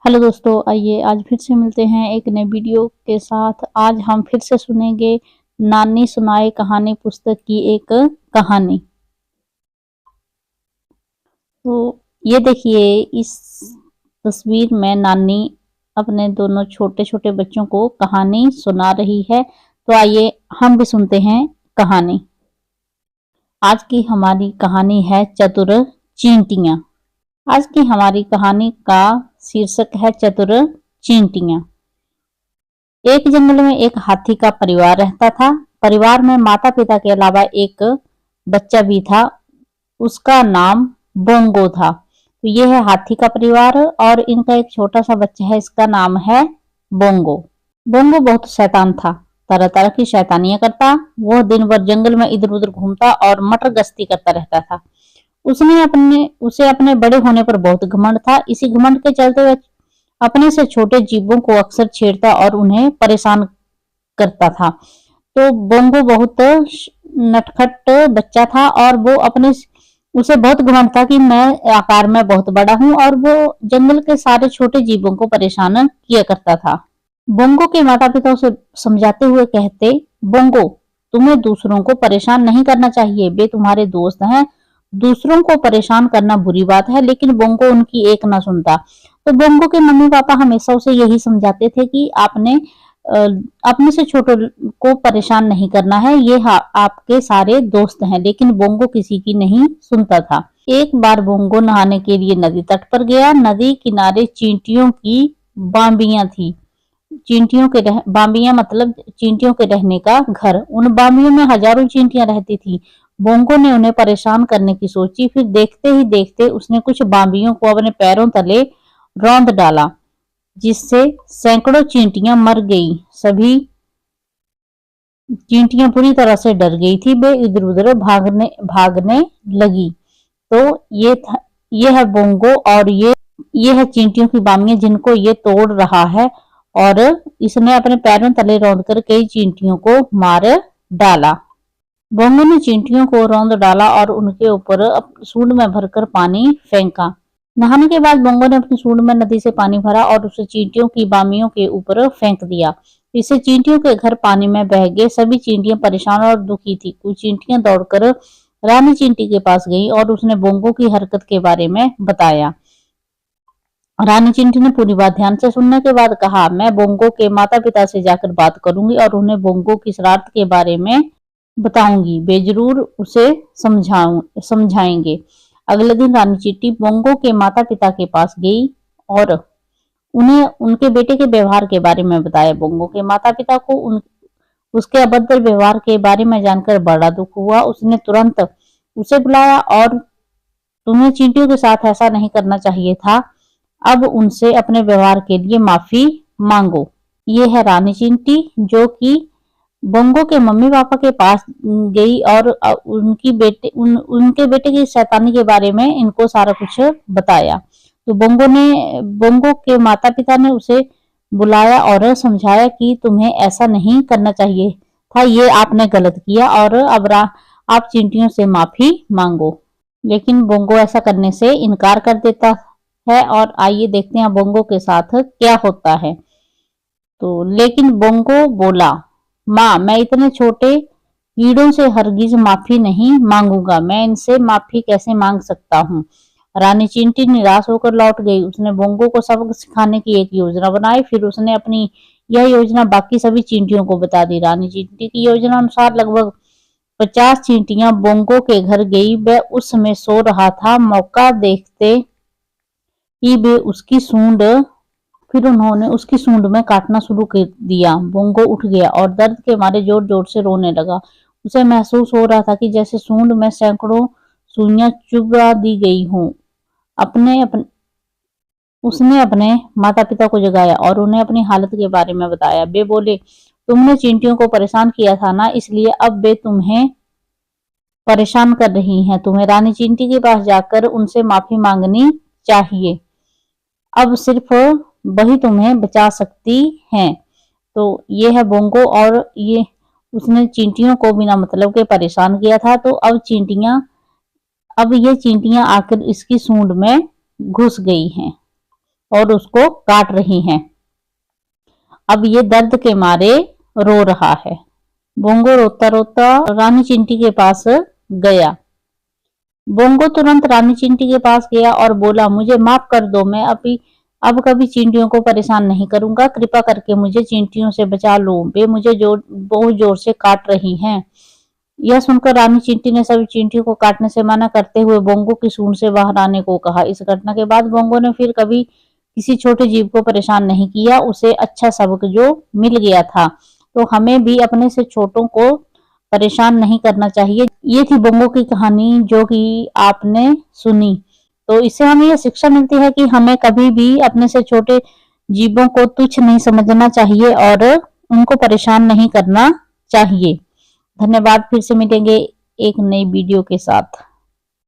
Hello दोस्तों, आइए आज फिर से मिलते हैं एक नए वीडियो के साथ। आज हम फिर से सुनेंगे नानी सुनाए कहानी पुस्तक की एक कहानी। तो ये देखिए, इस तस्वीर में नानी अपने दोनों छोटे छोटे बच्चों को कहानी सुना रही है। तो आइए हम भी सुनते हैं कहानी। आज की हमारी कहानी है चतुर चींटियां। आज की हमारी कहानी का शीर्षक है चतुर चींटियां। एक जंगल में एक हाथी का परिवार रहता था। परिवार में माता पिता के अलावा एक बच्चा भी था। उसका नाम बोंगो था। तो ये है हाथी का परिवार और इनका एक छोटा सा बच्चा है, इसका नाम है बोंगो। बोंगो बहुत शैतान था, तरह तरह की शैतानियां करता। वह दिन भर जंगल में इधर उधर घूमता और मटर गश्ती करता रहता था। उसे अपने बड़े होने पर बहुत घमंड था। इसी घमंड के चलते वह अपने से छोटे जीवों को अक्सर छेड़ता और उन्हें परेशान करता था। तो बोंगो बहुत नटखट बच्चा था और वो उसे बहुत घमंड था कि मैं आकार में बहुत बड़ा हूँ, और वो जंगल के सारे छोटे जीवों को परेशान किया करता था। बोंगो के माता पिता उसे समझाते हुए कहते, बोंगो, तुम्हें दूसरों को परेशान नहीं करना चाहिए, वे तुम्हारे दोस्त हैं। दूसरों को परेशान करना बुरी बात है। लेकिन बोंगो उनकी एक ना सुनता। तो बोंगो के मम्मी पापा हमेशा उसे यही समझाते थे कि आपने अपने से छोटों को परेशान नहीं करना है, ये आपके सारे दोस्त हैं। लेकिन बोंगो किसी की नहीं सुनता था। एक बार बोंगो नहाने के लिए नदी तट पर गया। नदी किनारे चींटियों की बाम्बियां थी। बाम्बियां मतलब चींटियों के रहने का घर। उन बाम्बियों में हजारों चींटियां रहती थी। बोंगो ने उन्हें परेशान करने की सोची। फिर देखते ही देखते उसने कुछ बाम्बियों को अपने पैरों तले रौंद डाला, जिससे सैकड़ों चींटियां मर गईं। सभी चींटियां पूरी तरह से डर गई थी। वे इधर उधर भागने लगी। तो ये है बोंगो और ये है चींटियों की बामियां जिनको ये तोड़ रहा है। और इसने अपने पैरों तले रौंद कर कई चींटियों को मार डाला। बोंगो ने चींटियों को रौंद डाला और उनके ऊपर सूंड में भरकर पानी फेंका। नहाने के बाद बोंगो ने अपनी सूंड में नदी से पानी भरा और उसे चींटियों की बामियों के ऊपर फेंक दिया। इससे चींटियों के घर पानी में बह गए। सभी चींटियां परेशान और दुखी थी। कुछ चींटियां दौड़कर रानी चींटी के पास गई और उसने बोंगो की हरकत के बारे में बताया। रानी चींटी ने पूरी बात ध्यान से सुनने के बाद कहा, मैं बोंगो के माता पिता से जाकर बात करूंगी और उन्हें बोंगो की शरारत के बारे में बताऊंगी। वे जरूर उसे समझाएंगे। अगले दिन रानी चींटी बोंगो के माता पिता के पास गई और उन्हें उनके बेटे के व्यवहार के बारे में बताया। बोंगो के माता पिता को उसके अभद्र व्यवहार के बारे में जानकर बड़ा दुख हुआ। उसने तुरंत उसे बुलाया और, तुम्हें चींटियों के साथ ऐसा नहीं करना चाहिए था। अब उनसे अपने व्यवहार के लिए माफी मांगो। ये है रानी चींटी, जो कि बोंगो के मम्मी पापा के पास गई और उनके बेटे की शैतानी के बारे में इनको सारा कुछ बताया। तो बोंगो के माता पिता ने उसे बुलाया और समझाया कि तुम्हें ऐसा नहीं करना चाहिए था, ये आपने गलत किया और अब आप चींटियों से माफी मांगो। लेकिन बोंगो ऐसा करने से इनकार कर देता है। और आइए देखते हैं बोंगो के साथ क्या होता है। तो लेकिन बोंगो बोला, माँ, मैं इतने छोटे कीड़ों से हरगिज माफी नहीं मांगूंगा। मैं इनसे माफी कैसे मांग सकता हूँ। रानी चींटी निराश होकर लौट गई। उसने बोंगो को सबक सिखाने की एक योजना बनाई। फिर उसने अपनी यह योजना बाकी सभी चींटियों को बता दी। रानी चींटी की योजना अनुसार लगभग 50 चींटियां बोंगो के घर गई। वह उस समय सो रहा था। मौका देखते ही वे उन्होंने उसकी सूंड में काटना शुरू कर दिया। बोंगो उठ गया और दर्द के मारे जोर जोर से रोने लगा। उसे महसूस हो रहा था कि जैसे सूंड में सैकड़ों सुइयां चुभा दी गई हों। उसने अपने माता पिता को जगाया और उन्हें अपनी हालत के बारे में बताया। वे बोले, तुमने चींटियों को परेशान किया था ना, इसलिए अब वे तुम्हें परेशान कर रही हैं। तुम्हें रानी चींटी के पास जाकर उनसे माफी मांगनी चाहिए। अब सिर्फ वही तुम्हें बचा सकती हैं। तो ये है बोंगो और उसने चींटियों को बिना मतलब के परेशान किया था। तो अब ये चींटियां आकर इसकी सूंड में घुस गई हैं। और उसको काट रही हैं। अब ये दर्द के मारे रो रहा है। बोंगो रोता रोता रानी चिंटी के पास गया। बोंगो तुरंत रानी चिंटी के पास गया और बोला, मुझे माफ कर दो, मैं अब कभी चींटियों को परेशान नहीं करूंगा। कृपा करके मुझे चींटियों से बचा लो, वे मुझे बहुत जोर से काट रही हैं। यह सुनकर रानी चींटी ने सभी चींटियों को काटने से मना करते हुए बोंगो की सूंड से बाहर आने को कहा। इस घटना के बाद बोंगो ने फिर कभी किसी छोटे जीव को परेशान नहीं किया। उसे अच्छा सबक जो मिल गया था। तो हमें भी अपने से छोटों को परेशान नहीं करना चाहिए। ये थी बोंगो की कहानी जो कि आपने सुनी। तो इससे हमें यह शिक्षा मिलती है कि हमें कभी भी अपने से छोटे जीवों को तुच्छ नहीं समझना चाहिए और उनको परेशान नहीं करना चाहिए। धन्यवाद। फिर से मिलेंगे एक नई वीडियो के साथ।